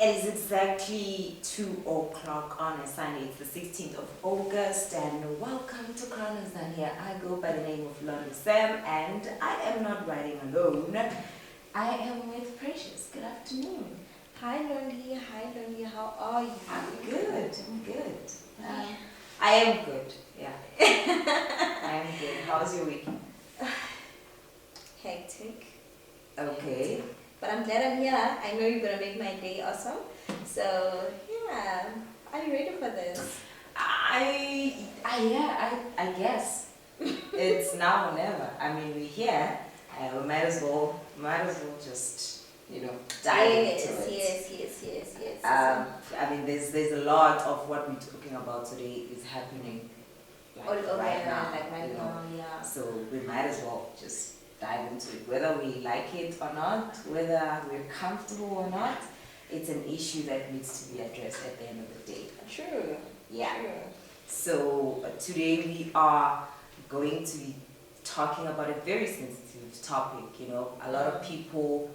It is exactly 2 o'clock on a Sunday. It's the 16th of August, and welcome to Crown Tanzania. I go by the name of Lauren Sam, and I am not riding alone. I am with Precious. Good afternoon. Hi Lonely, how are you? I'm good. I am good. Yeah. I am good. How's your week? Hectic. Okay. But I'm glad I'm here. I know you're gonna make my day awesome. So yeah. Are you ready for this? I guess it's now or never. I mean, we're here. We might as well just dive into it. Yes. I mean, there's a lot of what we're talking about today is happening All over right now. like right now, yeah. So we might as well just dive into it, whether we like it or not, whether we're comfortable or not. It's an issue that needs to be addressed at the end of the day. True. Yeah. True. So today we are going to be talking about a very sensitive topic. A lot of people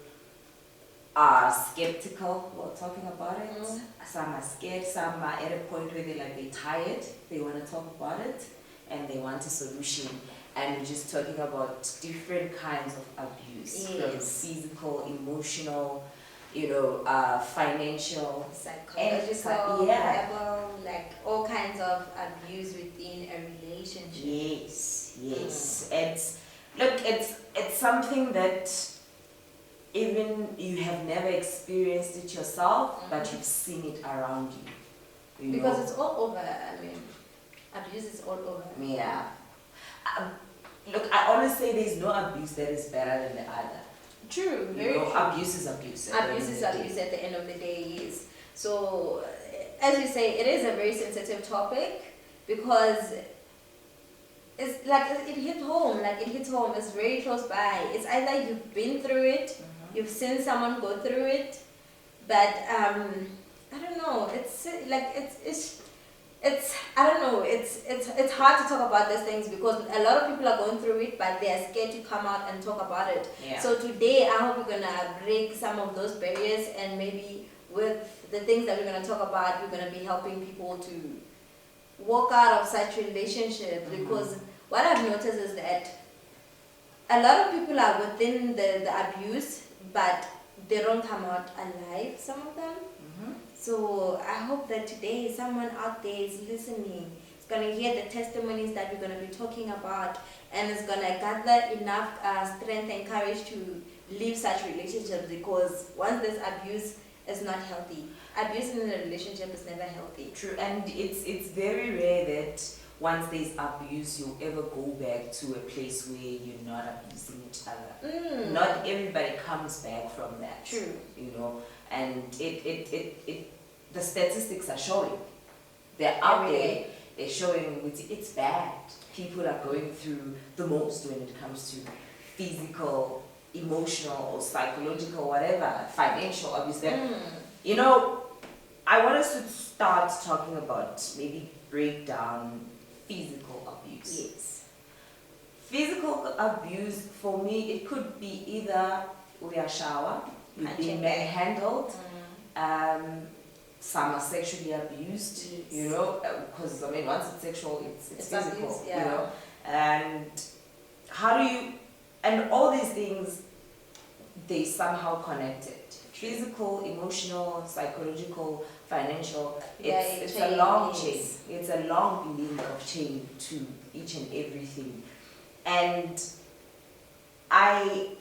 are skeptical about talking about it. Some are scared, some are at a point where they're tired, they want to talk about it, and they want a solution. And we're just talking about different kinds of abuse, from physical, emotional, financial, psychological, verbal, like all kinds of abuse within a relationship. Yes. It's something that even you have never experienced it yourself, but you've seen it around you. Because it's all over. I mean, abuse is all over. Yeah. Look, I always say there's no abuse that is better than the other. True, very true. Abuse is abuse. Abuse is abuse at the end of the day, yes. So, as you say, it is a very sensitive topic because it's like it hits home. It's very close by. It's either you've been through it, you've seen someone go through it, but I don't know. It's hard to talk about these things because a lot of people are going through it, but they are scared to come out and talk about it. Yeah. So today, I hope we're gonna break some of those barriers, and maybe with the things that we're gonna talk about, we're gonna be helping people to walk out of such relationships. Because what I've noticed is that a lot of people are within the abuse, but they don't come out alive. Some of them. So I hope that today someone out there is listening. It's going to hear the testimonies that we're going to be talking about, and it's going to gather enough strength and courage to leave such relationships, because once this abuse is not healthy, abuse in a relationship is never healthy. True, and it's very rare that once there's abuse, you'll ever go back to a place where you're not abusing each other. Not everybody comes back from that. True. And the statistics are showing. They're out there. They're showing it's bad. People are going through the most when it comes to physical, emotional, or psychological, whatever, financial abuse. I want us to start talking about, maybe break down physical abuse. Yes. Physical abuse, for me, it could be either shower, you've been manhandled, some are sexually abused, because once it's sexual, it's physical, abuse, yeah. And and all these things, they somehow connected. Physical, emotional, psychological, financial, it's a long chain. It's a long link of chain to each and everything. And I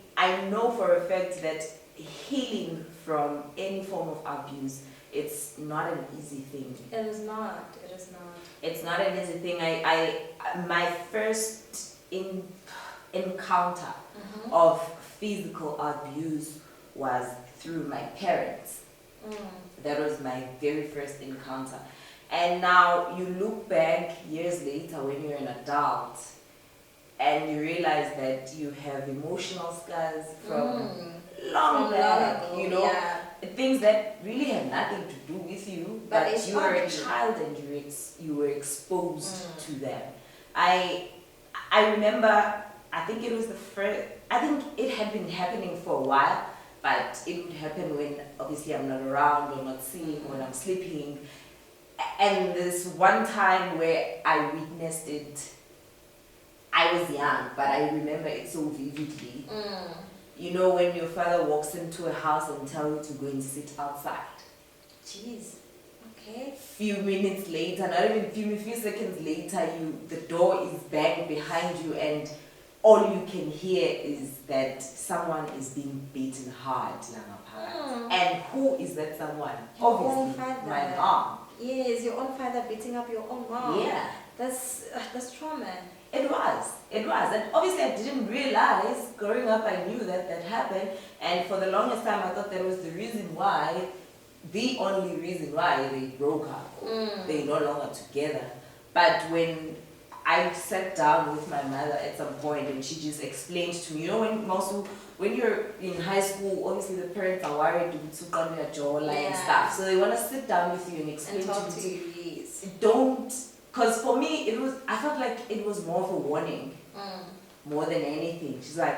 know for a fact that healing from any form of abuse, it's not an easy thing. It is not. It's not an easy thing. My first encounter of physical abuse was through my parents. That was my very first encounter. And now you look back years later when you're an adult, and you realize that you have emotional scars from long back, things that really had nothing to do with you, but you were a child and you were exposed to them. I remember, I think it had been happening for a while, but it would happen when a obviously I'm not around or not seeing when I'm sleeping. And this one time where I witnessed it, I was young, but I remember it so vividly. You know, when your father walks into a house and tells you to go and sit outside. Jeez. Okay. Few minutes later, not even few seconds later, the door is banged behind you, and all you can hear is that someone is being beaten hard. And who is that someone? Your own Obviously, father. my mom. Yes, your own father beating up your own mom. Yeah. That's trauma. It was. And obviously I didn't realize, growing up I knew that happened, and for the longest time I thought that was the only reason why they broke up. They're no longer together. But when I sat down with my mother at some point and she just explained to me, you know, when you're in high school, obviously the parents are worried to on your jawline and stuff. So they want to sit down with you and explain and talk to to you. you. Yes. Don't, because for me I felt like it was more of a warning, more than anything. She's like,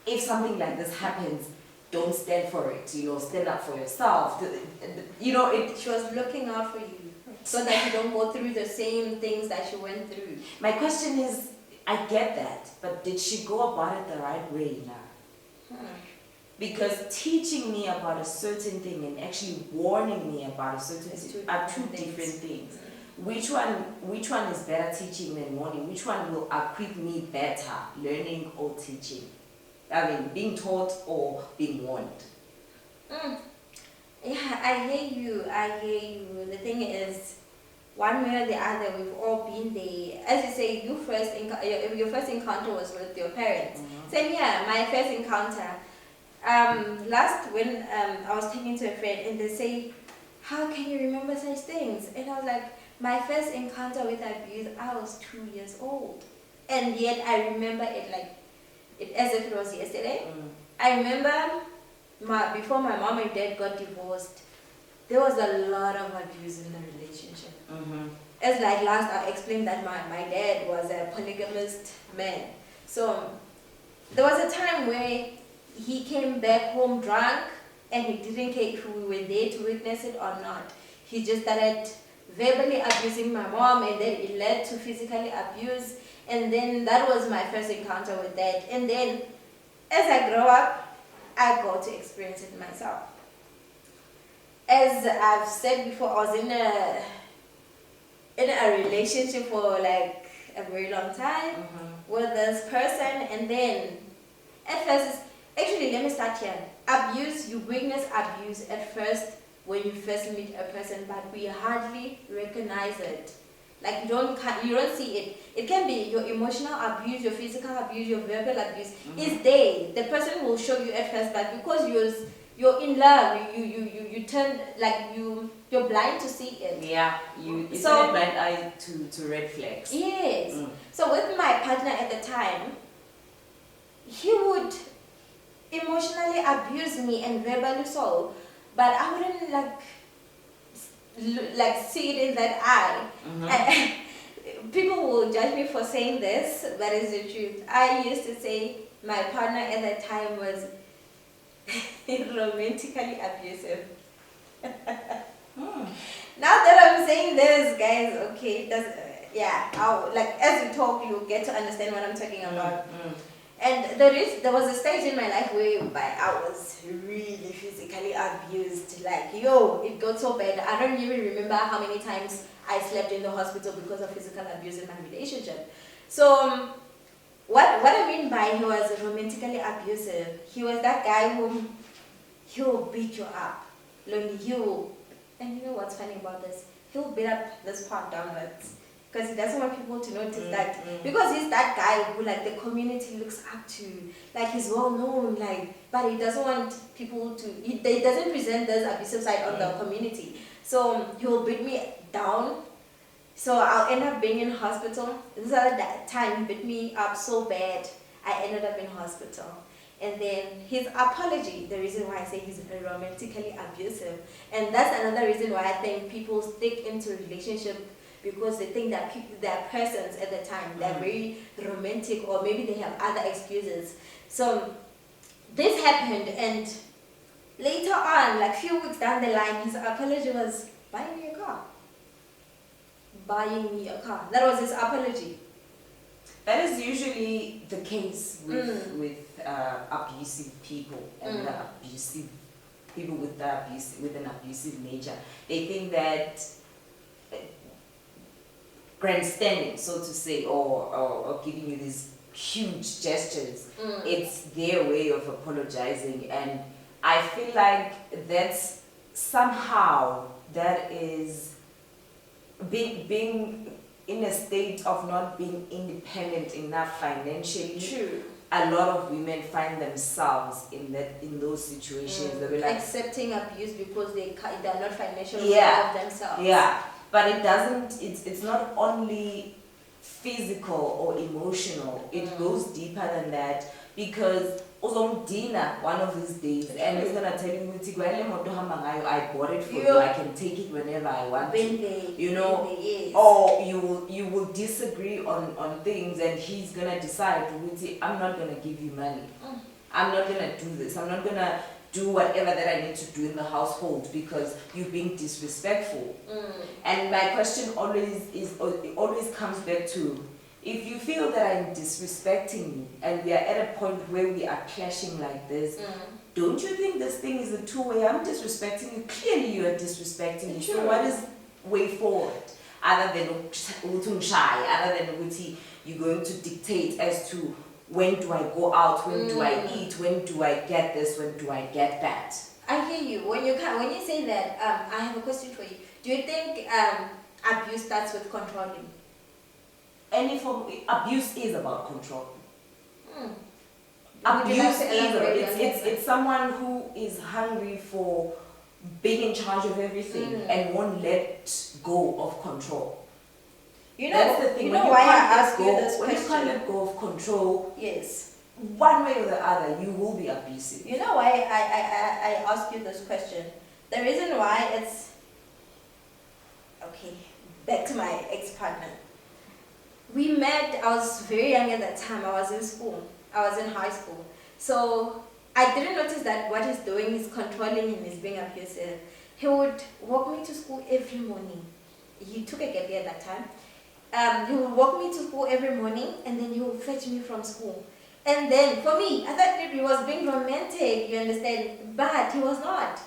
if something like this happens, don't stand for it, stand up for yourself. She was looking out for you so that you don't go through the same things that she went through. My question is, I get that, but did she go about it the right way now? Because teaching me about a certain thing and actually warning me about a certain thing are two different things. Which one is better, teaching than warning? Which one will equip me better, learning or teaching? I mean, being taught or being warned? Yeah, I hear you. The thing is, one way or the other, we've all been there. As you say, your first encounter was with your parents. Same here, my first encounter. When I was talking to a friend and they say, how can you remember such things? And I was like, my first encounter with abuse, I was 2 years old. And yet I remember it as if it was yesterday. I remember before my mom and dad got divorced, there was a lot of abuse in the relationship. As last I explained that my dad was a polygamist man. So there was a time where he came back home drunk and he didn't care if we were there to witness it or not. He just started verbally abusing my mom, and then it led to physical abuse. And then that was my first encounter with that. And then as I grow up, I got to experience it myself. As I've said before, I was in a relationship for like a very long time with this person, and then at first, actually let me start here. Abuse, you witness abuse at first when you first meet a person, but we hardly recognize it. Like you don't see it. It can be your emotional abuse, your physical abuse, your verbal abuse. It's there. The person will show you at first, but because you're in love, you turn you're blind to see it. Yeah, you turn a blind eye to red flags. Yes. So with my partner at the time, he would emotionally abuse me and verbally so, but I wouldn't see it in that eye. People will judge me for saying this, but it's the truth. I used to say my partner at that time was romantically abusive. Now that I'm saying this, guys, okay, as you talk, you get to understand what I'm talking about. And there was a stage in my life where I was really physically abused. It got so bad. I don't even remember how many times I slept in the hospital because of physical abuse in my relationship. So, what I mean by he was romantically abusive, he was that guy who he will beat you up. And you know what's funny about this? He'll beat up this part downwards. Because he doesn't want people to notice that. Because he's that guy who the community looks up to. He's well known, but he doesn't want people to, he doesn't present this abusive side on the community. So he will beat me down. So I'll end up being in hospital. This is that time he beat me up so bad, I ended up in hospital. And then his apology, the reason why I say he's romantically abusive. And that's another reason why I think people stick into relationship, because they think that they're persons at the time, they're very romantic, or maybe they have other excuses. So this happened, and Later on, like few weeks down the line, his apology was buying me a car. Buying me a car. That was his apology. That is usually the case with abusive people and the abusive people with an abusive nature. They think that grandstanding, so to say, or giving you these huge gestures, it's their way of apologizing, and I feel like that's somehow that is being in a state of not being independent enough financially. True. A lot of women find themselves in those situations. They be like accepting abuse because they're not financially Yeah. aware of themselves. Yeah, but it doesn't. It's not only physical or emotional. It goes deeper than that, because uzomdina one of these days, and he's gonna tell you, "Uthi, kwale moto hamba ngayo, I bought it for you. I can take it whenever I want When to." they, You know, when they, yes. Or you will disagree on things, and he's gonna decide, "Uthi, I'm not gonna give you money. I'm not gonna do this. I'm not gonna do whatever that I need to do in the household because you're being disrespectful." And my question always comes back to, if you feel that I'm disrespecting you and we are at a point where we are clashing like this, don't you think this thing is a two-way? I'm disrespecting you. Clearly you are disrespecting me. So True. what is way forward? Other than shy, other than you're going to dictate as to when do I go out, when do I eat, when do I get this, when do I get that? I hear you. When you say that, I have a question for you. Do you think abuse starts with controlling? Any form abuse is about control. Would you like Abuse to is elaborate on that? it's someone who is hungry for being in charge of everything and won't let go of control. You know, That's the thing. you When know you why I can't let ask you go- this when you can't question? let go of control, Yes. one way or the other, you will be abusive. You know why I ask you this question? The reason why it's okay. Back to my ex-partner. We met. I was very young at that time. I was in school. I was in high school. So I didn't notice that what he's doing is controlling him, is being abusive. He would walk me to school every morning. He took a gap year at that time. He would walk me to school every morning, and then he would fetch me from school. And then for me, I thought maybe he was being romantic, you understand? But he was not.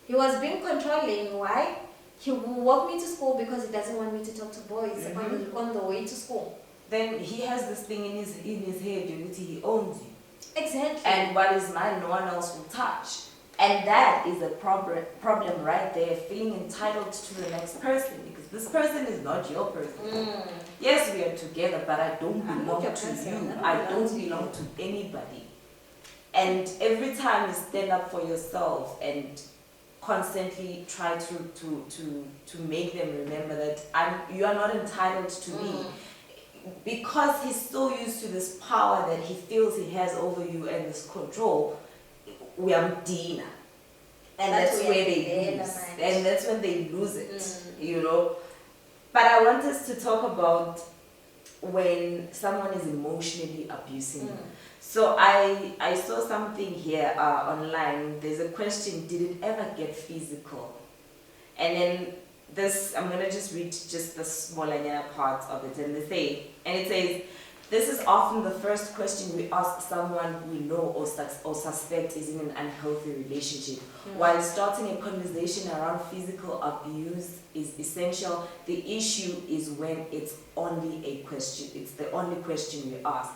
He was being controlling. Why? He would walk me to school because he doesn't want me to talk to boys on the way to school. Then he has this thing in his head, he owns you. Exactly. And what is mine, no one else will touch. And that is a problem right there, feeling entitled to the next person, because this person is not your person. Yes, we are together, but I don't I'm belong not your to person. you. I I don't don't belong belong to anybody. And every time you stand up for yourself and constantly try to make them remember that you are not entitled to me, because he's so used to this power that he feels he has over you and this control, we are Dina. And that's where they lose. And that's when they lose it, you know. But I want us to talk about when someone is emotionally abusing you. So I saw something here online. There's a question, did it ever get physical? And then this, I'm going to just read just the smaller part of it. And it says, this is often the first question we ask someone we know or suspect is in an unhealthy relationship. While starting a conversation around physical abuse is essential, the issue is when it's only a question. It's the only question we ask.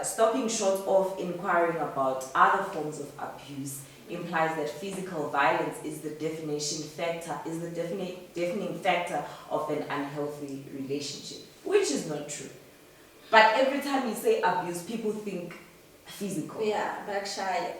Stopping short of inquiring about other forms of abuse implies that physical violence is the defining factor of an unhealthy relationship, which is not true. But every time you say abuse, people think physical. Yeah, Berkshire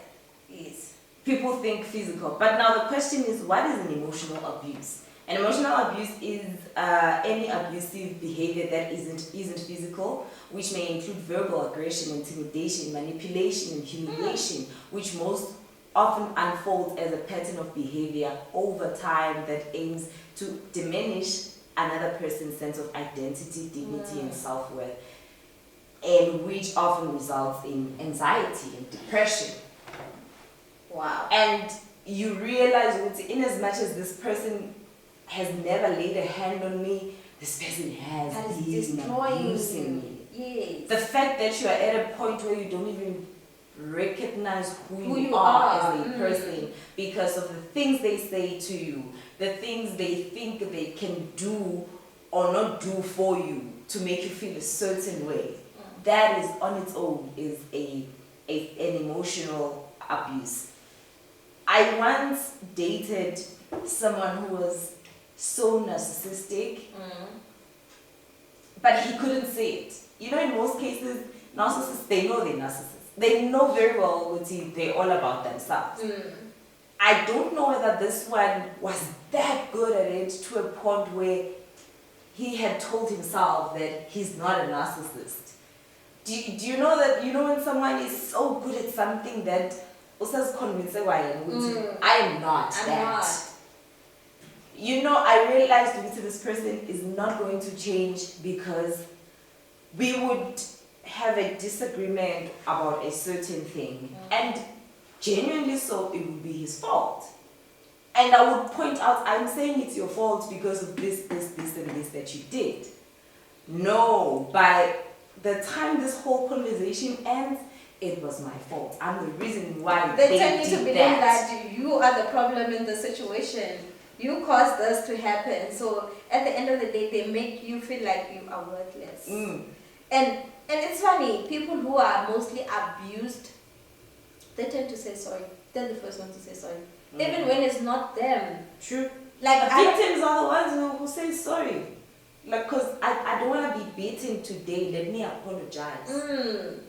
is. People think physical. But now the question is, what is an emotional abuse? An emotional abuse is any abusive behavior that isn't physical, which may include verbal aggression, intimidation, manipulation, and humiliation, which most often unfolds as a pattern of behavior over time that aims to diminish another person's sense of identity, dignity, and self-worth, and which often results in anxiety and depression. Wow. And you realize in as much as this person has never laid a hand on me, this person has That is been destroying abusing me. Yes. The fact that you are at a point where you don't even recognize who you are. are as a person because of the things they say to you, the things they think they can do or not do for you to make you feel a certain way. That is on its own is an emotional abuse. I once dated someone who was so narcissistic, but he couldn't say it. You know, in most cases, narcissists, they know they're narcissists. They know very well what they're all about themselves. I don't know whether this one was that good at it to a point where he had told himself that he's not a narcissist. Do you know that, you know, when someone is so good at something that also convinces I am not I'm that. not. You know, I realized that this person is not going to change because we would have a disagreement about a certain thing, and genuinely so, it would be his fault. And I would point out, I'm saying it's your fault because of this, and this that you did. No, by the time this whole conversation ends, it was my fault. I'm the reason why They tell you to did believe that you are the problem in the situation. You caused this to happen. So at the end of the day, they make you feel like you are worthless. And it's funny, people who are mostly abused, they tend to say sorry. They're the first ones to say sorry. Even when it's not them. True. Like The victims are the ones who say sorry. Like, because I don't want to be beaten today. Let me apologize.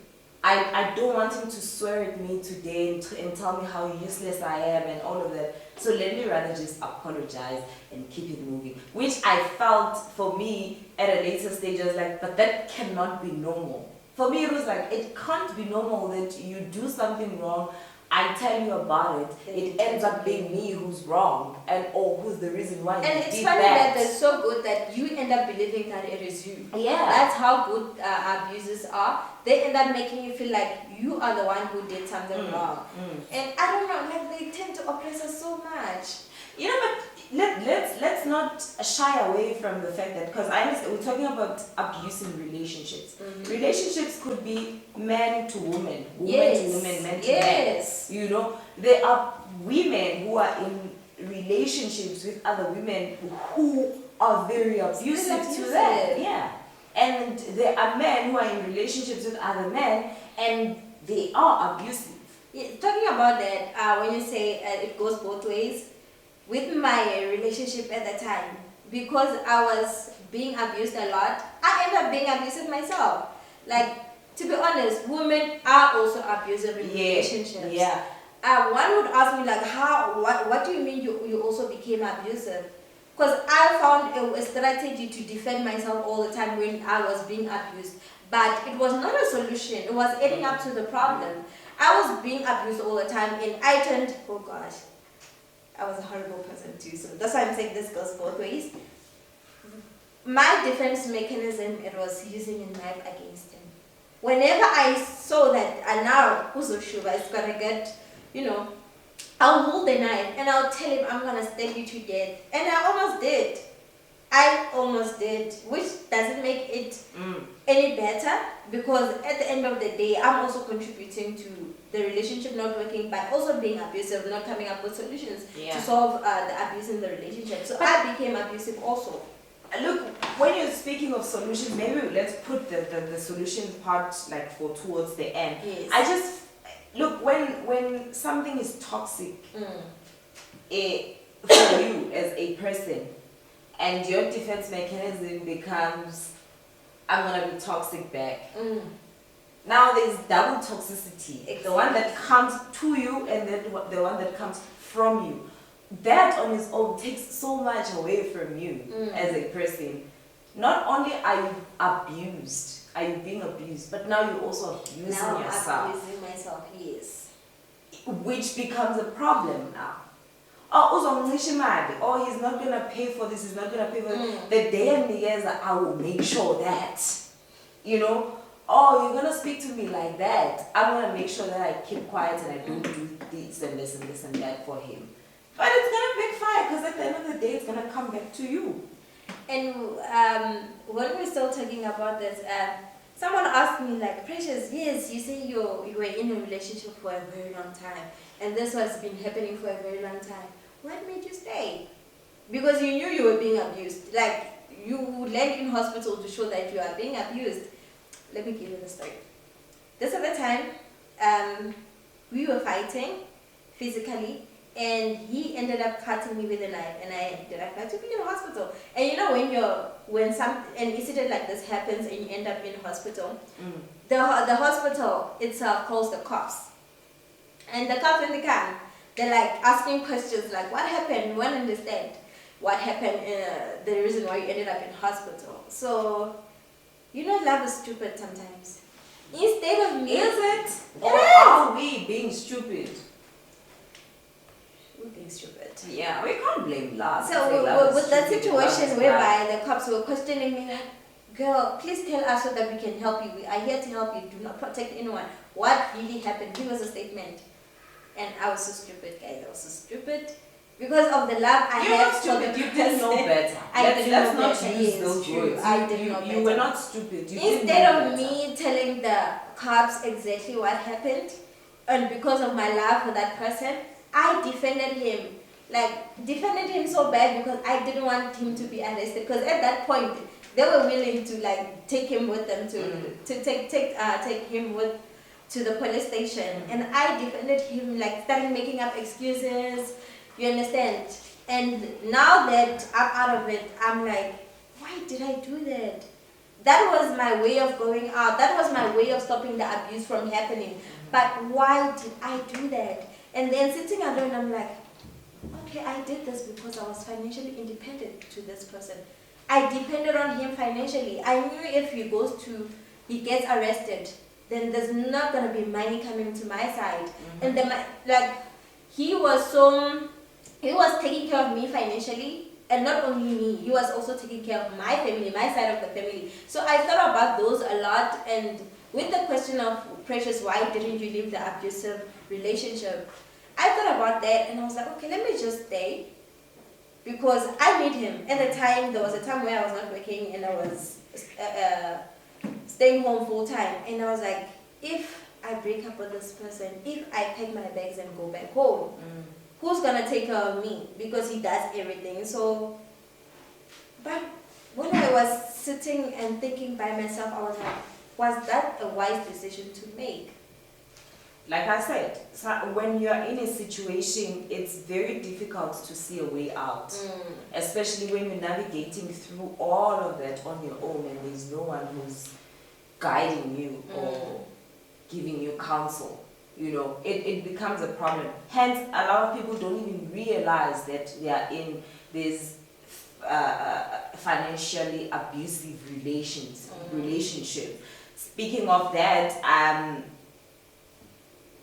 I don't want him to swear at me today and tell me how useless I am and all of that. So let me rather just apologize and keep it moving. Which I felt for me at a later stage, I was like, but that cannot be normal. For me, it was like, it can't be normal that you do something wrong, I tell you about it, it ends up being me who's wrong or who's the reason why you And it's did funny that. that they're so good that you end up believing that it is you. Yeah. That's how good abusers are. They end up making you feel like you are the one who did something wrong. And I don't know, like they tend to oppress us so much. You know, but let's not shy away from the fact that, because I understand we're talking about abuse in relationships. Relationships could be man to woman, woman to woman, man to man. You know, there are women who are in relationships with other women who are very abusive to them. Yeah. And there are men who are in relationships with other men and they are abusive. Yeah, talking about that, when you say it goes both ways, with my relationship at the time, because I was being abused a lot, I ended up being abusive myself. Like, to be honest, women are also abusive in relationships. Yeah. One would ask me like, what do you mean you also became abusive? Because I found a strategy to defend myself all the time when I was being abused. But it was not a solution. It was adding up to the problem. I was being abused all the time and I turned, oh gosh, I was a horrible person too. So that's why I'm saying this goes both ways. My defense mechanism, it was using a knife against him. Whenever I saw that now Uzoshuba is going to get, you know, I'll hold the knife and I'll tell him I'm going to stab you to death. And I almost did. Which doesn't make it any better, because at the end of the day, I'm also contributing to the relationship not working by also being abusive, not coming up with solutions to solve the abuse in the relationship. So I became abusive also. Look, when you're speaking of solutions, maybe let's put the solution part like towards the end. Yes. I just look when something is toxic for you as a person, and your defense mechanism becomes, I'm gonna be toxic back. Now there's double toxicity. Exactly. The one that comes to you and then the one that comes from you. That on its own takes so much away from you as a person. Not only are you abused, are you being abused, but now you're also abusing yourself. I'm abusing myself, yes. Which becomes a problem now. Oh, he's not going to pay for this, he's not going to pay for that. The day and the years, I will make sure that, you know. oh, you're gonna speak to me like that, I'm gonna make sure that I keep quiet and I don't do this and this and this and that for him. But it's gonna backfire because at the end of the day, it's gonna come back to you. And when we're still talking about this, someone asked me like, Precious, yes, you say you were in a relationship for a very long time, and this has been happening for a very long time. What made you stay? Because you knew you were being abused. Like, you would land in hospital to show that you are being abused. Let me give you the story. This other time, we were fighting physically, and he ended up cutting me with a knife, and I ended up to be in hospital. And you know when an incident like this happens and you end up in hospital, the hospital itself calls the cops, and the cops when they come, they're like asking questions like, what happened? We want to understand what happened, the reason why you ended up in hospital. So, you know, love is stupid sometimes. Instead of me, Is it? It Or is. are we being stupid? we're being stupid. Yeah, we can't blame love. So Say love is with that stupid, love situation is whereby the cops were questioning me like, girl, please tell us so that we can help you. We are here to help you. Do not protect anyone. What really happened? Give us a statement. And I was so stupid, guys. I was so stupid. Because of the love I You're have not for the stupid, you didn't know person. better. I didn't Let's know not better. use Yes, those true. words. I didn't know You were better. not stupid. You didn't Instead know of better. me telling the cops exactly what happened, and because of my love for that person, I defended him. Like, defended him so bad because I didn't want him to be arrested. Because at that point, they were willing to like take him with them to take him with to the police station, and I defended him, like started making up excuses. You understand? And now that I'm out of it, I'm like, why did I do that? That was my way of going out. That was my way of stopping the abuse from happening. But why did I do that? And then sitting alone, I'm like, okay, I did this because I was financially independent to this person. I depended on him financially. I knew if he gets arrested, then there's not gonna be money coming to my side. And then he was taking care of me financially, and not only me, he was also taking care of my family, my side of the family. So I thought about those a lot, and with the question of Precious, why didn't you leave the abusive relationship? I thought about that, and I was like, okay, let me just stay, because I need him. At the time, there was a time where I was not working, and I was staying home full time, and I was like, if I break up with this person, if I pack my bags and go back home, who's gonna take care of me? Because he does everything. So, but when I was sitting and thinking by myself, I was like, was that a wise decision to make? Like I said, so when you're in a situation, it's very difficult to see a way out. Especially when you're navigating through all of that on your own and there's no one who's guiding you or giving you counsel. You know, it becomes a problem. Hence, a lot of people don't even realize that they are in this financially abusive relationship. Speaking of that,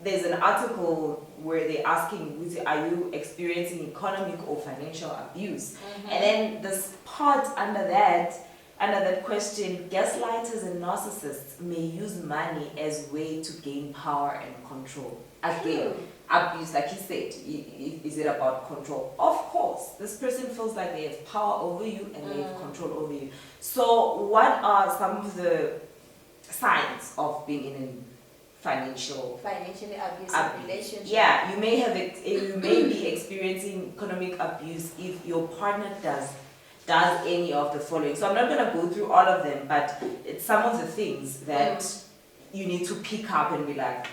there's an article where they're asking, are you experiencing economic or financial abuse? And then this part under that question, gaslighters and narcissists may use money as way to gain power and control. Again, abuse, like you said, is it about control? Of course, this person feels like they have power over you and they have control over you. So what are some of the signs of being in a financially abusive relationship? Yeah, you may be experiencing economic abuse if your partner does any of the following. So I'm not going to go through all of them, but it's some of the things that you need to pick up and be like,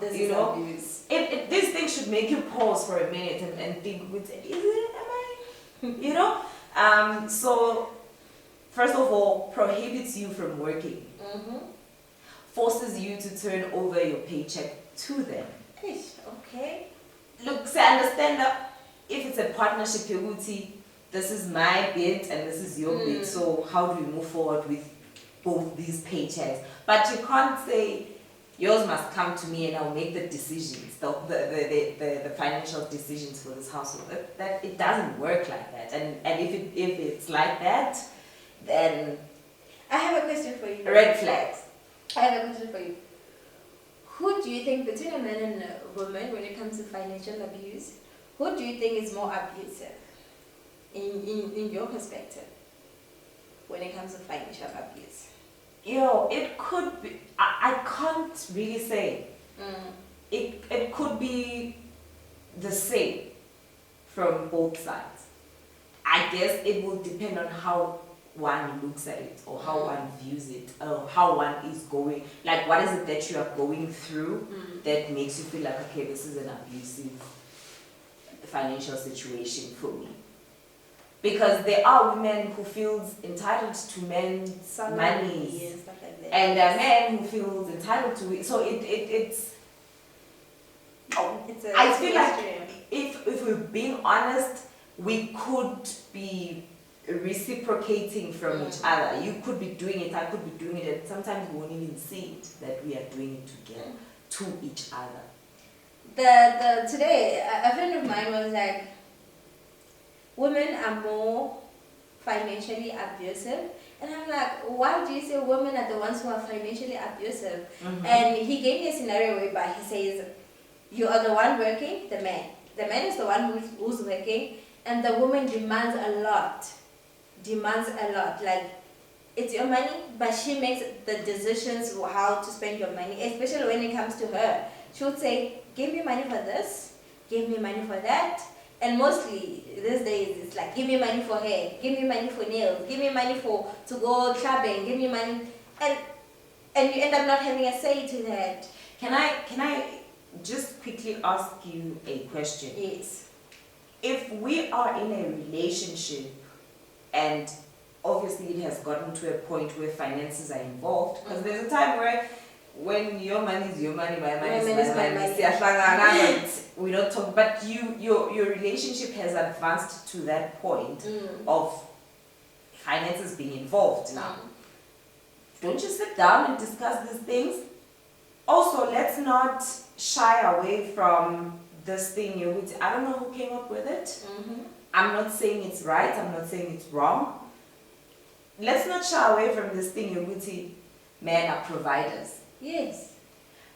this you is know, abuse. These things should make you pause for a minute and think, is it, am I, you know? So first of all, prohibits you from working. Forces you to turn over your paycheck to them. Okay. Look, say, understand that if it's a partnership, Yoguti, this is my bit and this is your bit, so how do we move forward with both these paychecks? But you can't say, yours must come to me and I'll make the decisions, the financial decisions for this household. That it doesn't work like that. And if it's like that, then I have a question for you. red flags. I have a question for you. Who do you think, between a man and a woman, when it comes to financial abuse, who do you think is more abusive in your perspective when it comes to financial abuse? It could be, I can't really say. It could be the same from both sides. I guess it will depend on how one looks at it or how one views it or how one is going, like what is it that you are going through that makes you feel like, okay, this is an abusive financial situation for me. Because there are women who feels entitled to men's money and stuff like that. and a man who feels entitled to it. So it's I feel like if we're being honest, we could be reciprocating from each other. You could be doing it, I could be doing it, and sometimes we won't even see it that we are doing it together to each other. Today a friend of mine was like, women are more financially abusive, and I'm like, why do you say women are the ones who are financially abusive? And he gave me a scenario whereby he says, you are the one working, the man is the one who's working, and the woman demands a lot, like it's your money, but she makes the decisions how to spend your money, especially when it comes to her. She would say, give me money for this, give me money for that. And mostly these days it's like, give me money for hair, give me money for nails, give me money to go clubbing, give me money, and you end up not having a say to that. Can I just quickly ask you a question? Yes. If we are in a relationship and obviously it has gotten to a point where finances are involved, because there's a time where when your money is your money, my money is my money. We don't talk, but your relationship has advanced to that point of finances being involved now. Don't you sit down and discuss these things? Also, let's not shy away from this thing. I don't know who came up with it. I'm not saying it's right, I'm not saying it's wrong. Let's not shy away from this thing. Men are providers. Yes.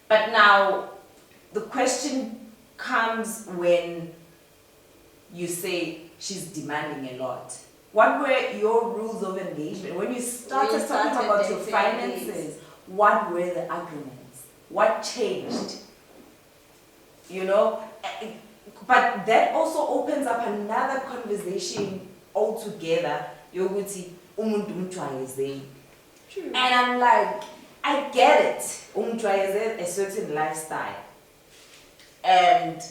But now, the question comes when you say she's demanding a lot. What were your rules of engagement? When you started talking about your finances, what were the arguments? What changed? But that also opens up another conversation altogether. True. And I'm like, I get it. A certain lifestyle. And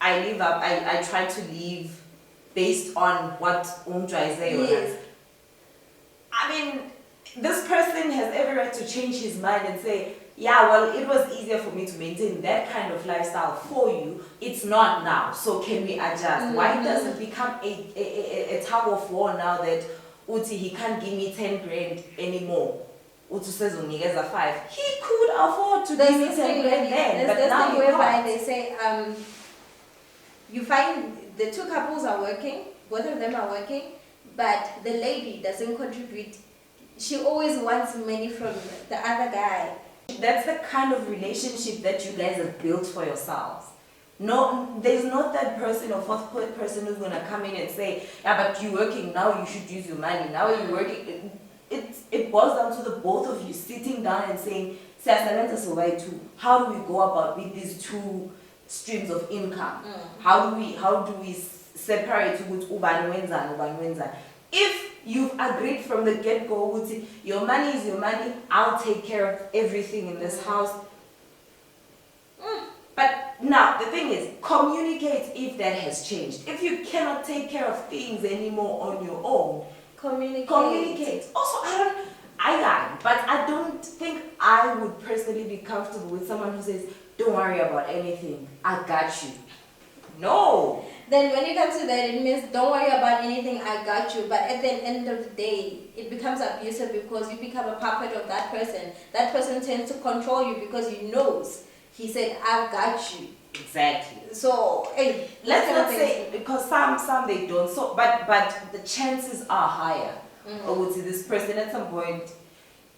I try to live based on what Yes. I mean, this person has every right to change his mind and say, yeah, well, it was easier for me to maintain that kind of lifestyle for you. It's not now. So can we adjust? Why does it become a tug of war now that Uti, he can't give me 10 grand anymore? Utu says Unigeza 5. He could afford to give me 10 grand then, but now he can't. They say, you find the two couples are working, both of them are working, but the lady doesn't contribute. She always wants money from the other guy. That's the kind of relationship that you guys have built for yourselves. No, there's not that person or fourth person who's gonna come in and say, yeah, but you're working now, you should use your money. Now you're working. It boils down to the both of you sitting down and saying, how do we go about with these two streams of income? How do we separate if you've agreed from the get-go, your money is your money, I'll take care of everything in this house. But now the thing is, communicate if that has changed. If you cannot take care of things anymore on your own, communicate. Also, I don't think I would personally be comfortable with someone who says, don't worry about anything, I got you. No. Then when it comes to that, it means don't worry about anything, I got you. But at the end of the day, it becomes abusive because you become a puppet of that person. That person tends to control you because he knows. He said, I've got you. Exactly. So, hey, let's not say, because some they don't. So, but the chances are higher. I would say this person at some point,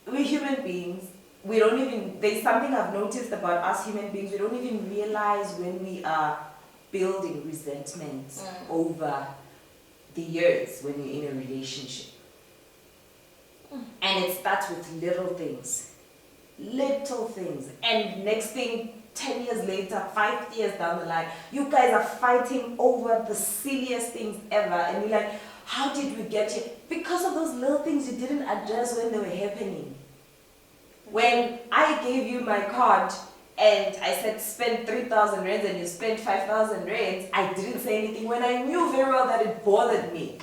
we're human beings. We don't even, there's something I've noticed about us human beings, we don't even realize when we are building resentment over the years when you're in a relationship. And it starts with little things. And next thing, 10 years later, 5 years down the line, you guys are fighting over the silliest things ever. And you're like, how did we get here? Because of those little things you didn't address when they were happening. When I gave you my card and I said spend 3,000 rands and you spent 5,000 rands, I didn't say anything when I knew very well that it bothered me.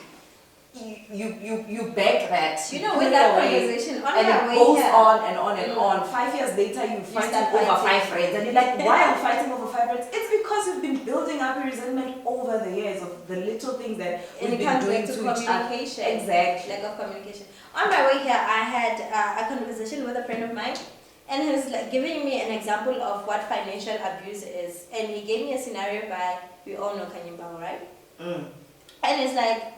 You beg that. You know, with that conversation, on and my it way goes here, on and on and on. 5 years later, you're fighting start over fighting. 5 rands. And you're like, why are we fighting over 5 rands? It's because you've been building up a resentment over the years of the little things that and we've it been comes doing back to to each other. communication. Exactly. Lack of communication. On my way here, I had a conversation with a friend of mine, and he was like giving me an example of what financial abuse is. And he gave me a scenario by, we all know Kanye Mbawe, right? And it's like,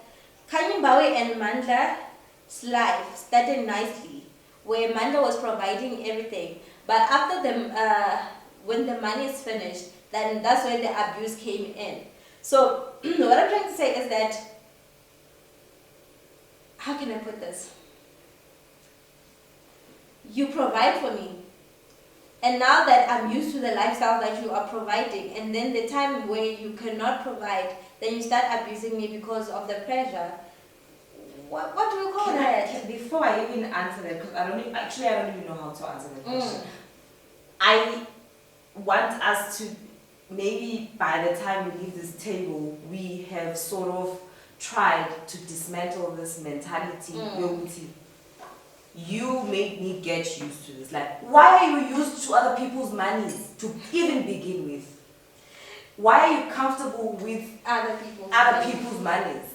Kanye Mbawe and Mandla's life started nicely, where Mandla was providing everything. But after when the money is finished, then that's where the abuse came in. So what I'm trying to say is that, how can I put this? You provide for me. And now that I'm used to the lifestyle that you are providing, and then the time where you cannot provide, then you start abusing me because of the pressure. What do you call that? Before I even answer that, because I don't even know how to answer that question. I want us to, maybe by the time we leave this table, we have sort of tried to dismantle this mentality. You made me get used to this. Like, why are you used to other people's monies to even begin with? Why are you comfortable with other people's monies?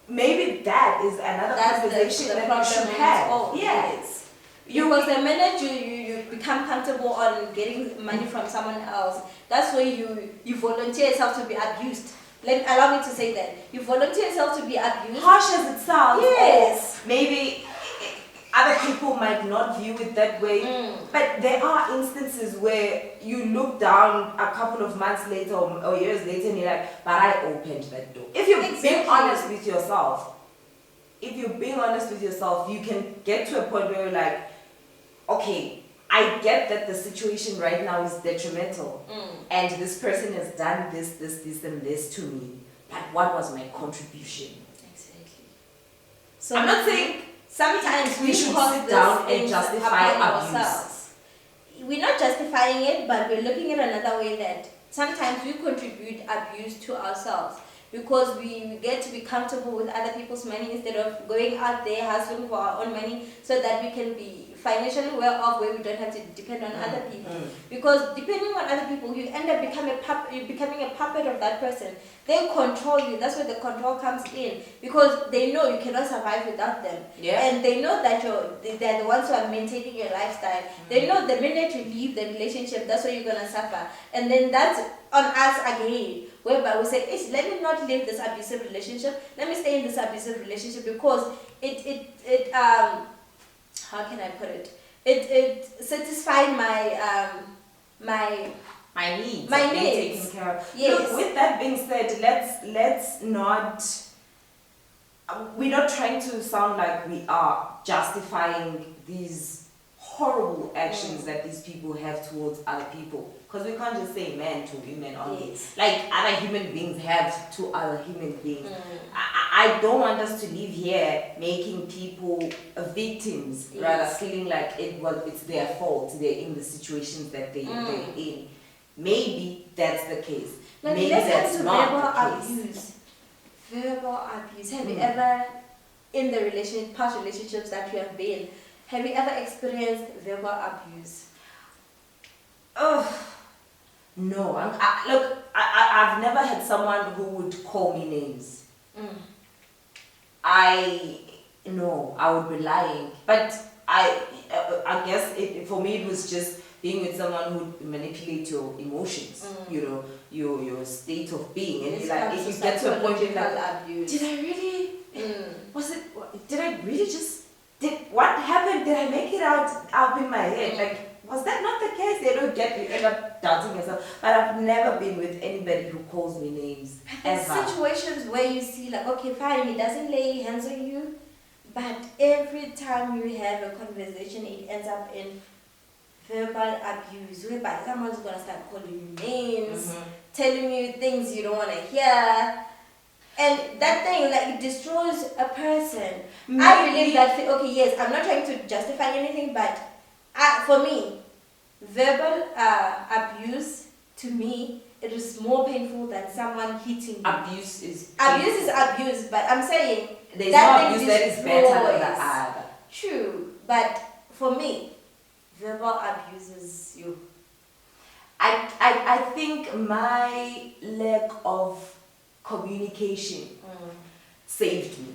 Maybe that is another conversation that we should have. Yes. Because the minute you become comfortable on getting money from someone else, that's where you volunteer yourself to be abused. Allow me to say that. You volunteer yourself to be abused. Harsh as it sounds. Yes. Maybe other people might not view it that way. But there are instances where you look down a couple of months later or years later and you're like, but I opened that door. If you're being honest with yourself, you can get to a point where you're like, okay, I get that the situation right now is detrimental and this person has done this, and this to me. But what was my contribution? Exactly. So I'm not saying sometimes we should sit down and justify abuse. We're not justifying it, but we're looking at another way that sometimes we contribute abuse to ourselves because we get to be comfortable with other people's money instead of going out there hustling for our own money so that we can be financially well off, where we don't have to depend on other people. Because depending on other people, you end up becoming a puppet of that person. They control you. That's where the control comes in, because they know you cannot survive without them. And they know that they're the ones who are maintaining your lifestyle. They know the minute you leave the relationship, that's where you're gonna suffer. And then that's on us again, whereby we say, let me not leave this abusive relationship. Let me stay in this abusive relationship because it how can I put it? It satisfied my needs. My being needs. Taken care of. Yes. Look, with that being said, let's not. We're not trying to sound like we are justifying these horrible actions that these people have towards other people. Because we can't just say men to women only. Yes. Like other human beings have to other human beings. I don't want us to live here making people victims, rather feeling like it's their fault. They're in the situations that they're in. Maybe that's the case. Maybe that's not the case. Verbal abuse. Have you ever, in the past relationships that you have been, have you ever experienced verbal abuse? Oh. No, I've never had someone who would call me names. I would be lying. But I guess for me it was just being with someone who would manipulate your emotions, your state of being, and if you get to a point where you're like, did I really? Did I really just what happened? Did I make it out up in my head? Like, was that not the case? You end up doubting yourself. But I've never been with anybody who calls me names. There's Ever. situations where you see like, okay, fine, he doesn't lay hands on you, but every time you have a conversation, it ends up in verbal abuse, whereby someone's gonna start calling you names, telling you things you don't wanna hear. And that thing, like, it destroys a person. I believe that, okay, yes, I'm not trying to justify anything, but for me, verbal abuse, to me, it is more painful than someone hitting you. Abuse is Abuse, but I'm saying there's that no thing abuse that is better than the destroys. other. True, but for me, verbal abuses you. I think my lack of communication saved me.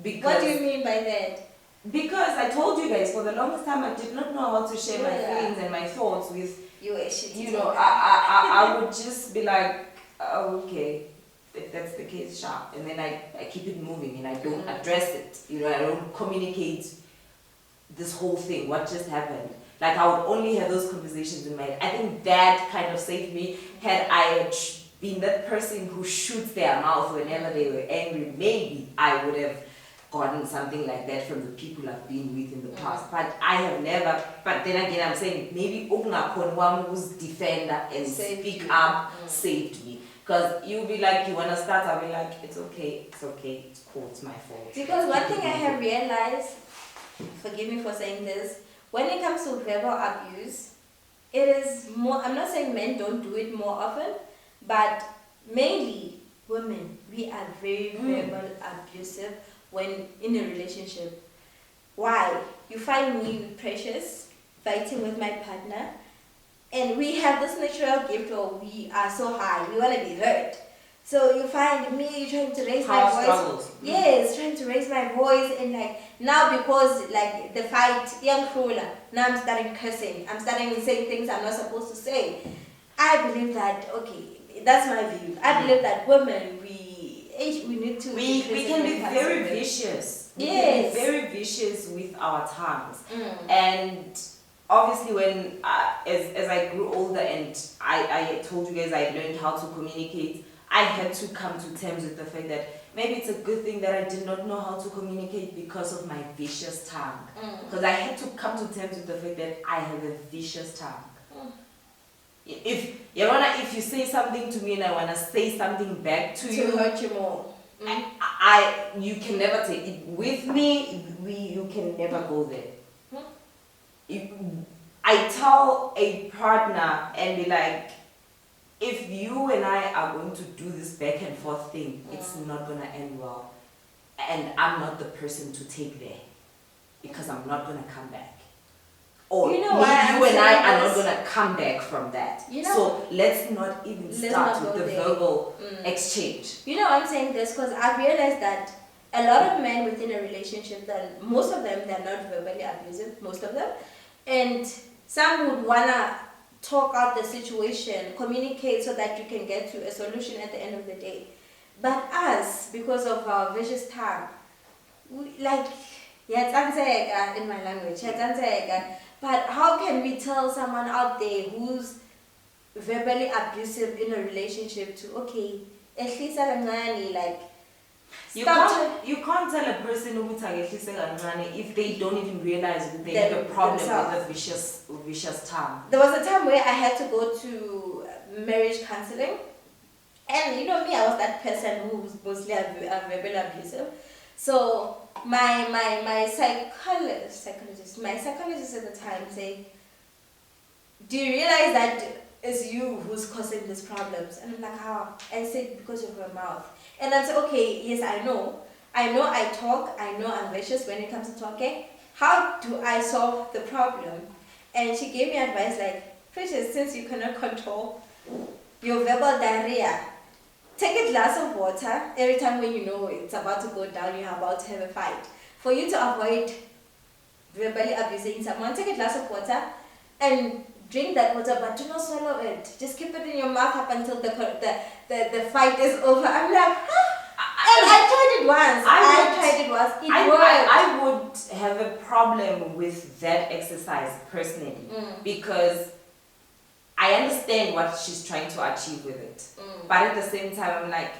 Because What do you mean by that? Because I told you guys, for the longest time I did not know how to share my Yeah. feelings and my thoughts with, You actually. you know, I would just be like, oh, okay, if that's the case, sharp. And then I keep it moving and I don't address it. You know, I don't communicate this whole thing, what just happened. Like, I would only have those conversations in my head. I think that kind of saved me. Had I been that person who shoots their mouth whenever they were angry, maybe I would have gotten something like that from the people I've been with in the past. But I have never. But then again, I'm saying maybe ukungakhona wami who's defender and Saved speak you. up saved me. Because you'll be like, you want to start, I'll be like, it's okay, it's cool, it's my fault. Because one thing I have realized, forgive me for saying this, when it comes to verbal abuse, it is more, I'm not saying men don't do it more often, but mainly women, we are very verbal abusive when in a relationship. Why? You find me precious, fighting with my partner, and we have this natural gift where we are so high, we want to be heard. So you find me trying to raise my voice. Struggles. Yes, trying to raise my voice, and like now because like the fight, young crueler, now I'm starting cursing. I'm starting saying things I'm not supposed to say. I believe that, okay, that's my view. I believe that women, we need to. We can be very vicious. We can be very vicious with our tongues. And obviously when, as I grew older and I told you guys I learned how to communicate, I had to come to terms with the fact that maybe it's a good thing that I did not know how to communicate because of my vicious tongue. Because I had to come to terms with the fact that I have a vicious tongue. If you say something to me and I wanna say something back to you, hurt you more. you can never take it with me. You can never go there. I tell a partner and be like, if you and I are going to do this back and forth thing, it's not gonna end well, and I'm not the person to take there because I'm not gonna come back. Or You know maybe why you I'm and I saying are not this? gonna come back from that. You know- So let's not even Let's start not with go the there. verbal exchange. You know, I'm saying this because I've realized that a lot of men within a relationship, that most of them, they're not verbally abusive, most of them, and some would wanna talk out the situation, communicate so that you can get to a solution at the end of the day. But us, because of our vicious tongue, we, like, yatanzeka in my language, yatanzeka. But how can we tell someone out there who's verbally abusive in a relationship to, okay, ehlisa kancane, like, You stop can't tell a person ukuthi akehlise kancane if they don't even realize that they have a Them- problem themselves. with a vicious tongue. There was a time where I had to go to marriage counseling, and you know me, I was that person who was mostly verbally abusive. So my psychologist at the time said, "Do you realize that it's you who's causing these problems?" And I'm like, "How?" I said, "Because of your mouth." And I said, "Okay, yes, I know I talk, I know I'm vicious when it comes to talking. How do I solve the problem?" And she gave me advice like, "Precious, since you cannot control your verbal diarrhea, take a glass of water every time when you know it's about to go down, you're about to have a fight. For you to avoid verbally abusing someone, take a glass of water and drink that water, but do not swallow it. Just keep it in your mouth up until the fight is over." I'm like, huh? And I tried it once. I I would- tried it once. It worked. I would have a problem with that exercise personally because I understand what she's trying to achieve with it. But at the same time, I'm like,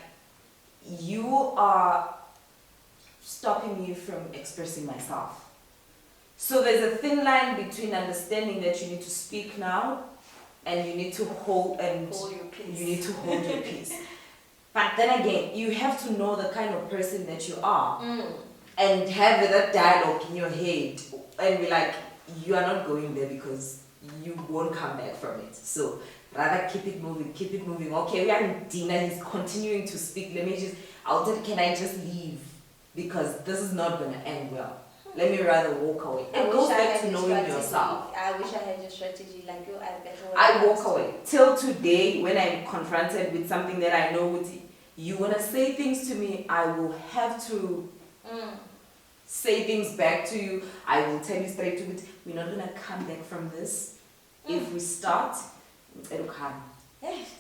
you are stopping me from expressing myself. So there's a thin line between understanding that you need to speak now and you need to hold Hold your peace. you need to hold your peace. But then again, you have to know the kind of person that you are and have that dialogue in your head and be like, you are not going there because you won't come back from it. So rather keep it moving, keep it moving. Okay, we are in dinner, he's continuing to speak. Can I just leave? Because this is not gonna end well. Let me rather walk away. It goes back to knowing yourself. I wish I had your strategy like you. I walk away. Till today, when I'm confronted with something that I know you wanna say things to me, I will have to say things back to you. I will tell you straight to it. We're not gonna come back from this. If we start, it'll come.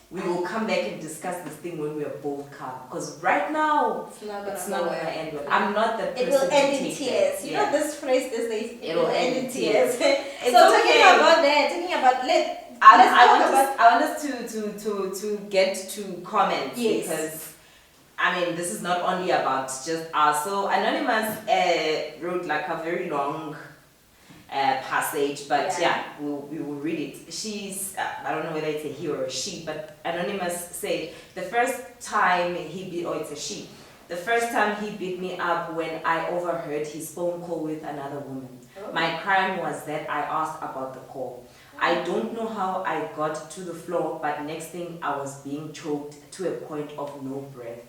We will come back and discuss this thing when we are both calm. Because right now, it's not gonna end well. I'm not the person It will to end in take tears. that. You know this phrase these days. It will end in tears. So It's talking okay. about that, talking about I want us to get to comments. Yes. Because I mean this is not only about just us. So Anonymous wrote like a very long passage, but we will read it. She's I don't know whether it's a he or a she, but Anonymous said the first time it's a she. The first time he beat me up when I overheard his phone call with another woman. My crime was that I asked about the call. I don't know how I got to the floor, but next thing I was being choked to a point of no breath.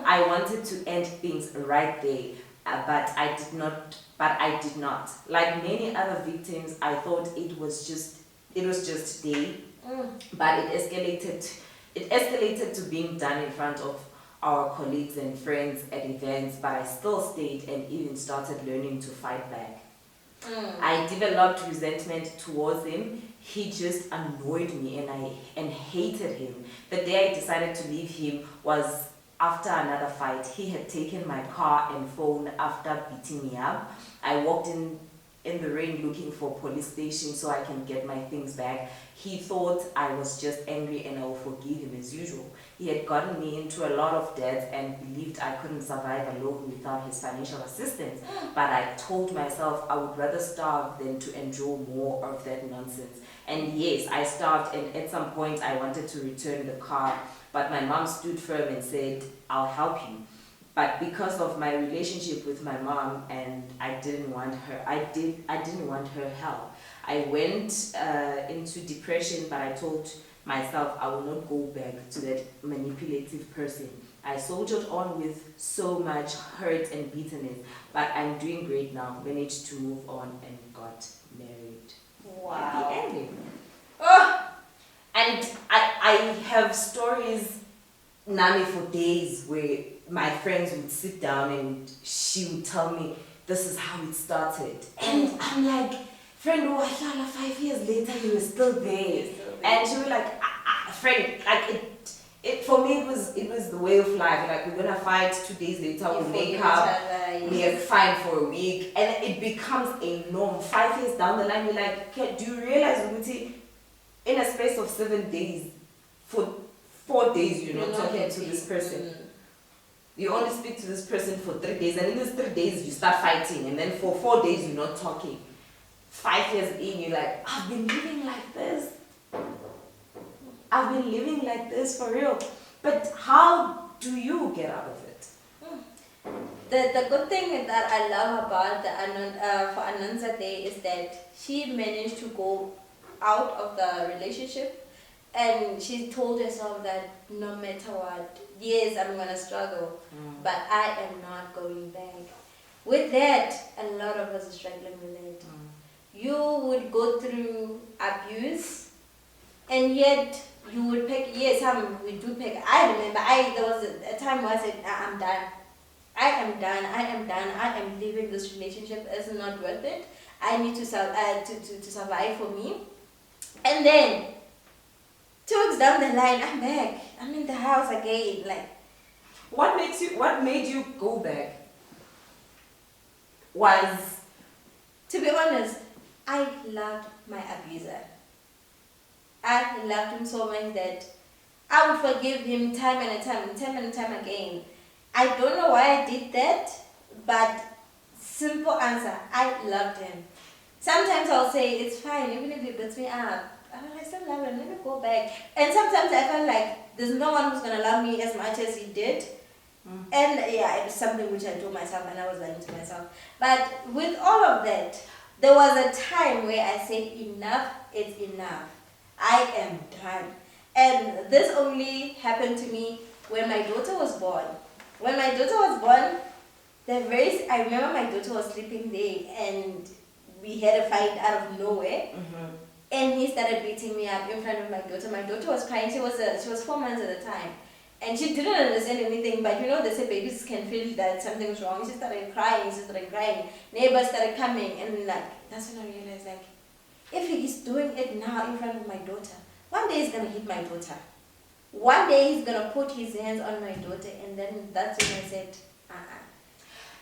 I wanted to end things right there, but I did not. Like many other victims, I thought it was just day, but it escalated. It escalated to being done in front of our colleagues and friends at events, but I still stayed and even started learning to fight back. I developed resentment towards him. He just annoyed me and hated him. The day I decided to leave him was after another fight. He had taken my car and phone after beating me up. I walked in the rain looking for police station so I can get my things back. He thought I was just angry and I would forgive him as usual. He had gotten me into a lot of debt and believed I couldn't survive alone without his financial assistance. But I told myself I would rather starve than to endure more of that nonsense. And yes, I starved, and at some point I wanted to return the car, but my mom stood firm and said, I'll help you. But because of my relationship with my mom, and I didn't want her help. I went into depression, but I told myself I will not go back to that manipulative person. I soldiered on with so much hurt and bitterness, but I'm doing great now. Managed to move on and got married. Wow. Happy ending. Oh, and I have stories, Nami, for days where my friends would sit down and she would tell me this is how it started, and I'm like, friend, 5 years later you were still there. And she was like, friend, like it for me it was the way of life. Like, we're gonna fight, 2 days later we'll make up, we're fine for a week, and it becomes a norm. 5 years down the line, you're like, okay, do you realize, Uguti, in a space of 7 days, for 4 days you're not talking to this person. You only speak to this person for 3 days, and in these 3 days you start fighting, and then for 4 days you're not talking. 5 years in, you're like, I've been living like this. I've been living like this for real. But how do you get out of it? The good thing that I love about for Ananza Day is that she managed to go out of the relationship, and she told herself that no matter what, yes, I'm gonna struggle, but I am not going back. With that, a lot of us are struggling with it. You would go through abuse, and yet you would pick. Yes, we do pick. I remember there was a time where I said, I'm done. I am done. I am leaving this relationship. It's not worth it. I need to survive for me. And then 2 weeks down the line, I'm back. I'm in the house again. Like, What made you go back? Was To be honest, I loved my abuser. I loved him so much that I would forgive him time and time again. I don't know why I did that, but simple answer, I loved him. Sometimes I'll say, it's fine, even if he beats me up. I still love him, let me go back. And sometimes I felt like there's no one who's going to love me as much as he did. And yeah, it was something which I told myself and I was lying to myself. But with all of that, there was a time where I said, enough is enough. I am done. And this only happened to me when my daughter was born. When my daughter was born, I remember my daughter was sleeping there and we had a fight out of nowhere. And he started beating me up in front of my daughter. My daughter was crying. She was 4 months at the time. And she didn't understand anything, but you know, they say babies can feel that something's wrong. She started crying. Neighbors started coming, and like, that's when I realized, like, if he is doing it now in front of my daughter, one day he's gonna hit my daughter. One day he's gonna put his hands on my daughter, and then that's when I said,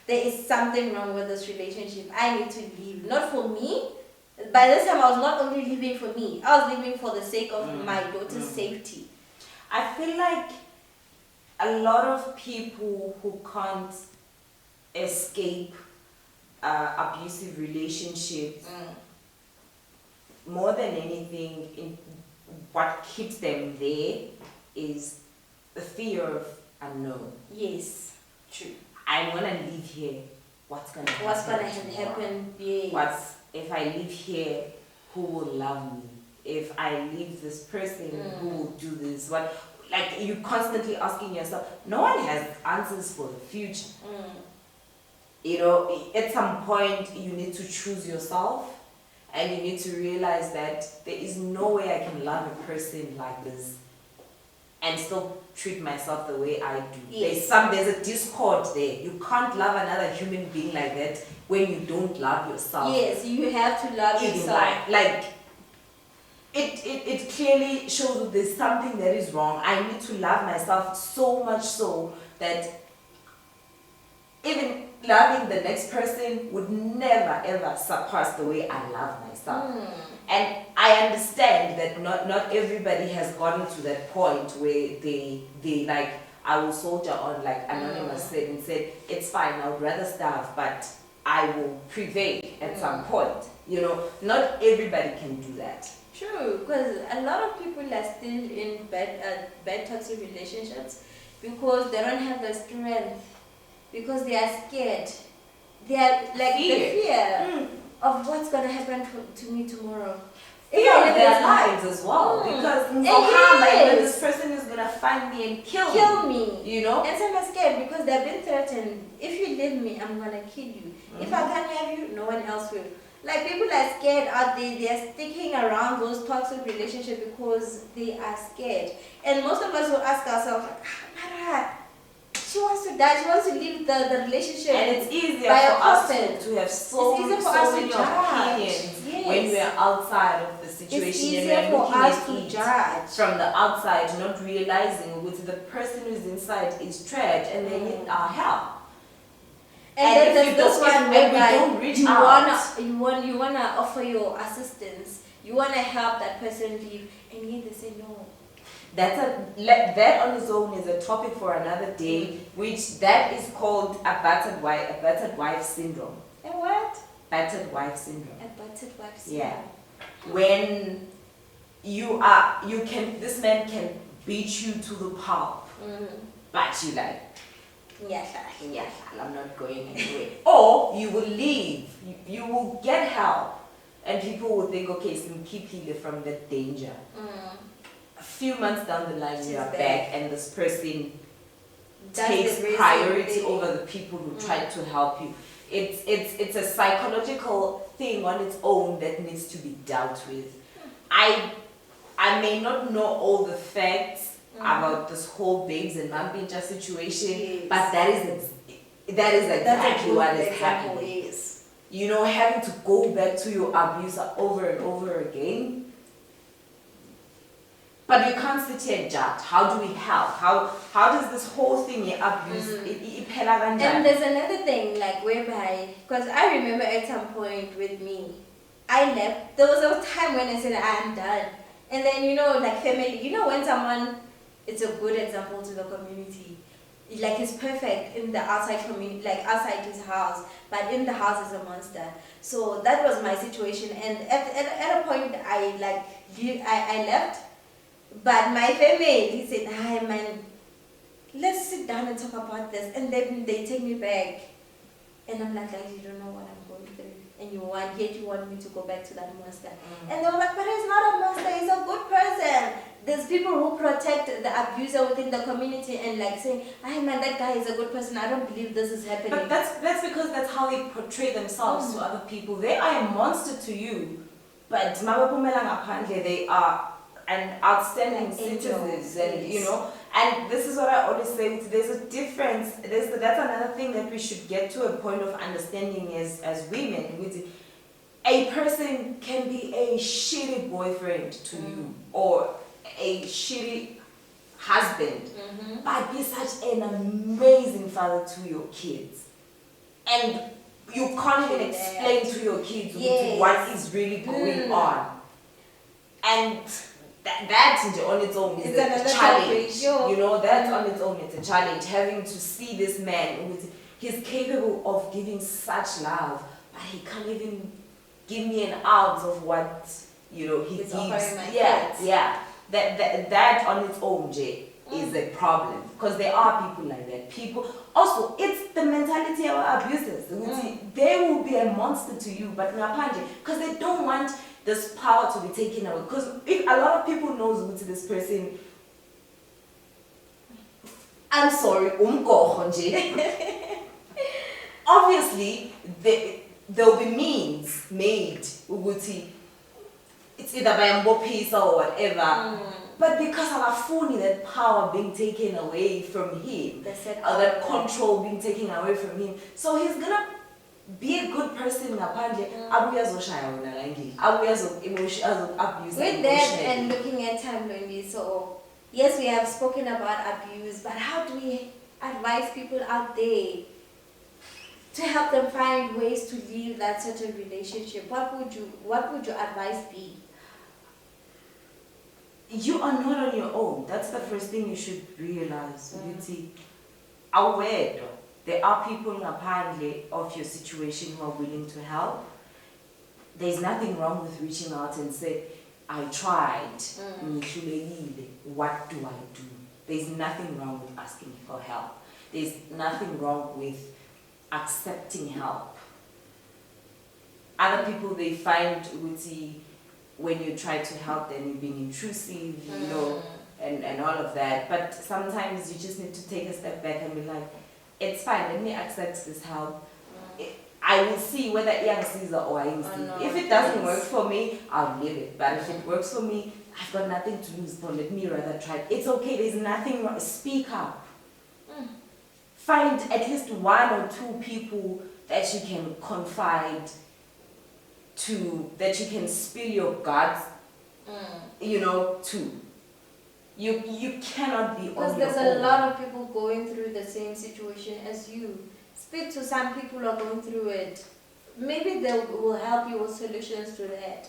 there is something wrong with this relationship. I need to leave. Not for me. By this time, I was not only leaving for me, I was leaving for the sake of my daughter's safety. I feel like a lot of people who can't escape abusive relationships, more than anything, what keeps them there is the fear of unknown. Yes, true. I'm gonna live here. What's gonna happen? Yes. If I live here, who will love me? If I leave this person, who will do this? What? Like, you constantly asking yourself. No one has answers for the future. You know, at some point you need to choose yourself, and you need to realize that there is no way I can love a person like this and still treat myself the way I do. Yes. There's a discord there. You can't love another human being like that when you don't love yourself. Yes, you have to love yourself. Like it clearly shows that there's something that is wrong. I need to love myself so much so that even loving the next person would never ever surpass the way I love myself. And I understand that not everybody has gotten to that point where they like, I will soldier on, like Anonymous said, and said, it's fine, I would rather starve, but I will prevail at some point. You know, not everybody can do that. True, because a lot of people are still in bad toxic relationships because they don't have the strength, because they are scared. They are like the fear of what's going to happen to me tomorrow. Fear of their lives as well, because this person is going to find me and kill me. You know? And some are scared because they've been threatened. If you leave me, I'm going to kill you. If I can't have you, no one else will. Like, people are scared out there, they are sticking around those toxic relationships because they are scared. And most of us will ask ourselves, Mara, she wants to die, she wants to leave the relationship. And it's easier for us to have so many opinions when we are outside of the situation. It's easier for us to judge from the outside, not realizing with the person who's inside is trash and they need our help. And then there's this one where you wanna offer your assistance, you wanna help that person leave, and yet they say no. That on its own is a topic for another day, which that is called a battered wife syndrome. A what? Battered wife syndrome. A battered wife syndrome. Yeah. When this man can beat you to the pulp, but you like, I'm not going anywhere. Or you will leave. You will get help. And people will think, okay, so keep healing from that danger. A few months down the line, you are back, and this person takes priority over the people who tried to help you. It's a psychological thing on its own that needs to be dealt with. I may not know all the facts about this whole babes and Mampintsha situation, but that is exactly what is happening. Yes. You know, having to go back to your abuser over and over again. But you can't sit here and judge. How do we help? How does this whole thing abuse iphela kanjani? And there's another thing, like whereby, because I remember at some point with me, I left. There was a time when I said I'm done, and then like family. When someone, it's a good example to the community. Like he's perfect in the outside community, like outside his house, but in the house is a monster. So that was my situation, and at a point I left, but my family said, "Hi man, let's sit down and talk about this," and then they take me back, and I'm like, "You don't know what I'm going through, and you want me to go back to that monster," and they were like, "But he's not a monster, he's a good person." There's people who protect the abuser within the community and like saying, "Hey man, that guy is a good person. I don't believe this is happening." But that's because that's how they portray themselves to other people. They are a monster to you, but Mabapumela ngaphandle, they are an outstanding citizens, and and this is what I always say. There's a difference. That's another thing that we should get to a point of understanding as women. A person can be a shitty boyfriend to you, or a shitty husband, but be such an amazing father to your kids, and you can't even explain to your kids what is really going on, and that on its own is a challenge. That on its own is a challenge. Having to see this man he's capable of giving such love, but he can't even give me an ounce of what he gives. That on its own, Jay, is a problem, because there are people like that. People also, it's the mentality of abusers. They will be a monster to you, but because they don't want this power to be taken away. Because if a lot of people knows this person, I'm sorry, obviously there'll be means made. It's either by Mbopisa or whatever. But because of Afuni, that power being taken away from him, that control being taken away from him, so he's gonna be a good person apparently. With that and looking at time, Londi, so yes, we have spoken about abuse, but how do we advise people out there to help them find ways to leave that certain relationship? What would your advice be? You are not on your own. That's the first thing you should realize. Aware, there are people apparently of your situation who are willing to help. There's nothing wrong with reaching out and say, "I tried. What do I do?" There's nothing wrong with asking for help. There's nothing wrong with accepting help. Other people, they find when you try to help them, you're being intrusive, and all of that. But sometimes you just need to take a step back and be like, "It's fine, let me accept this help. I will see whether young Caesar or I if it doesn't work for me, I'll leave it. But if it works for me, I've got nothing to lose, so let me rather try. It's okay, there's nothing wrong. Speak up. Find at least one or two people that you can confide to, that you can spill your guts, to. You cannot be on your own. Because there's a lot of people going through the same situation as you. Speak to some people who are going through it. Maybe they will help you with solutions to that.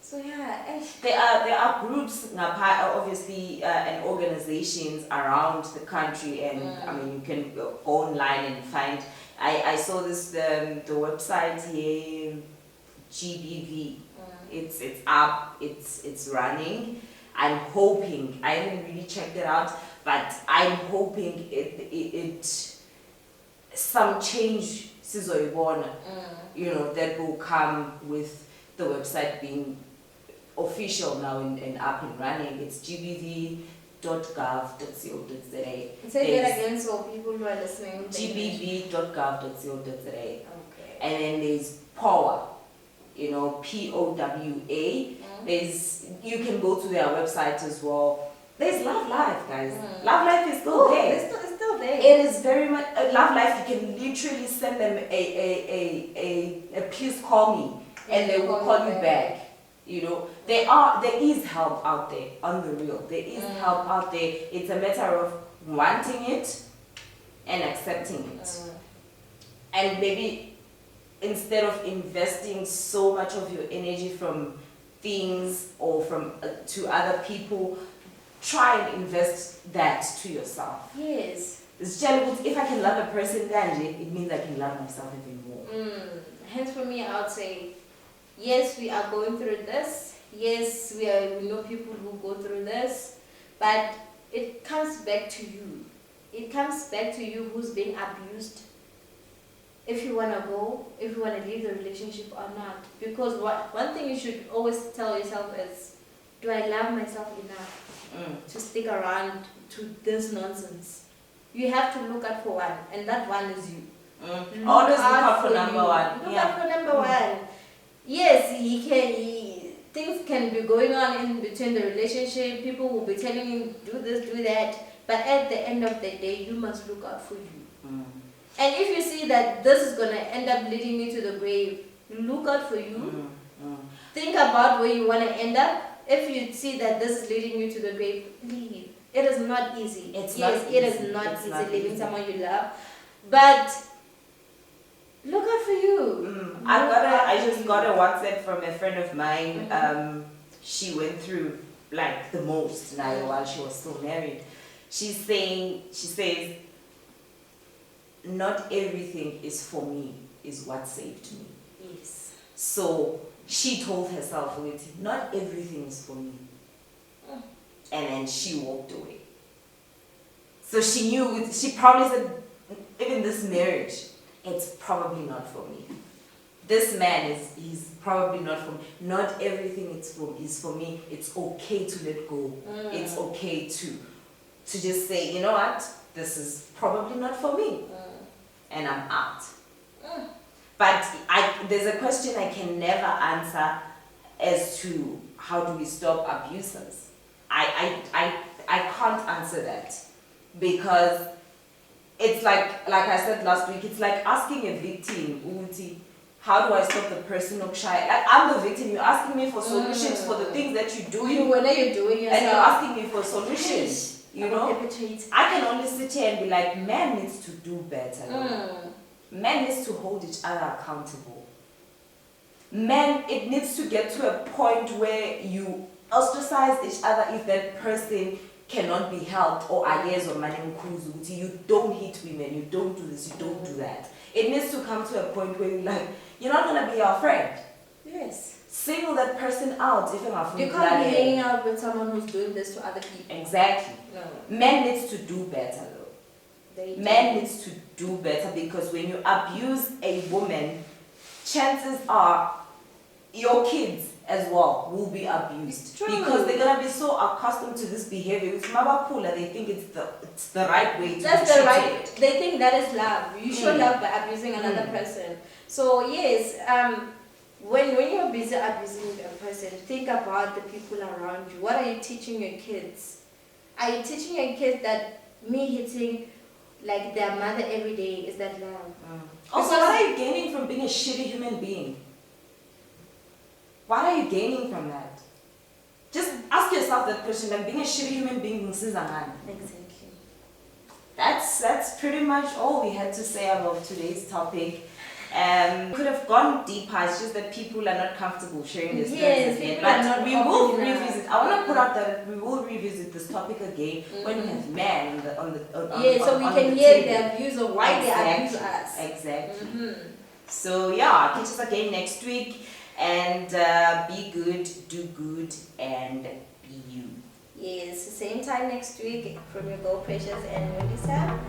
So yeah, there are groups, obviously, and organizations around the country, and I mean you can go online and find. I saw this the website here, GBV. It's up. It's running. I'm hoping. I haven't really checked it out, but I'm hoping it some change sizoyibona, that will come with the website being official now and up and running. It's gbv.gov.co.za. Say that again so people who are listening. gbv.gov.co.za. Okay. And then there's POWA, POWA. You can go to their website as well. There's Love Life, guys. Love Life is still there. It's still there. It is very much Love Life. You can literally send them a please call me, and they will call you back. You know, there is help out there on the real. There is help out there. It's a matter of wanting it and accepting it. And maybe instead of investing so much of your energy from things or from to other people, try and invest that to yourself. Yes. It's just, if I can love a person, then it means I can love myself even more. Hence, for me, I would say, yes, we are going through this. Yes, we know people who go through this, but it comes back to you. It comes back to you who's being abused. If you want to go, if you want to leave the relationship or not. Because one thing you should always tell yourself is, do I love myself enough to stick around to this nonsense? You have to look out for one, and that one is you. Always look out for number one. Look out for number one. Yes, things can be going on in between the relationship. People will be telling you, do this, do that. But at the end of the day, you must look out for you. And if you see that this is going to end up leading you to the grave, look out for you. Think about where you want to end up. If you see that this is leading you to the grave, leave. It is not easy. It is not easy leaving someone you love. But look out for you. I just got a WhatsApp from a friend of mine. She went through like the most now while she was still married. She says, not everything is for me, is what saved me. Yes. So she told herself, not everything is for me. And then she walked away. So she knew, she probably said, even this marriage, it's probably not for me. This man he's probably not for me. Not everything is for me. It's okay to let go. It's okay to just say, you know what, this is probably not for me. And I'm out. But there's a question I can never answer as to how do we stop abusers. I can't answer that, because it's like I said last week, it's like asking a victim, Uti, how do I stop the person of shy? Like, I'm the victim, you're asking me for solutions for the things that you're doing. When are you doing yourself? And you're asking me for solutions. You know? I can only sit here and be like, man needs to do better. Man needs to hold each other accountable. Man, it needs to get to a point where you ostracize each other if that person cannot be helped, or ayes or manimkuzu. You don't hit women, you don't do this, you don't do that. It needs to come to a point where you're not gonna be our friend. Yes. Single that person out if you're not. You can't be hanging out with someone who's doing this to other people. Exactly. No. Men needs to do better though. Men needs to do better, because when you abuse a woman, chances are your kids as well will be abused, because they're gonna be so accustomed to this behavior. It's mabakula, they think it's the right way to That's be the right. treated. They think that is love. You show love by abusing another person. So yes, when you're busy abusing a person, think about the people around you. What are you teaching your kids? Are you teaching your kids that me hitting like their mother every day is that love? Also, what are you gaining from being a shitty human being? What are you gaining from that? Just ask yourself that question. Like, being a shitty human being, Exactly. That's pretty much all we had to say about today's topic. Could have gone deeper. It's just that people are not comfortable sharing their stories again. But we will revisit. I want to put out that we will revisit this topic again when we have men on the so we can hear their views of why they abuse us. Exactly. So yeah, catch us again next week. And be good, do good, and be you. Yes, same time next week from your girl Precious and Melissa.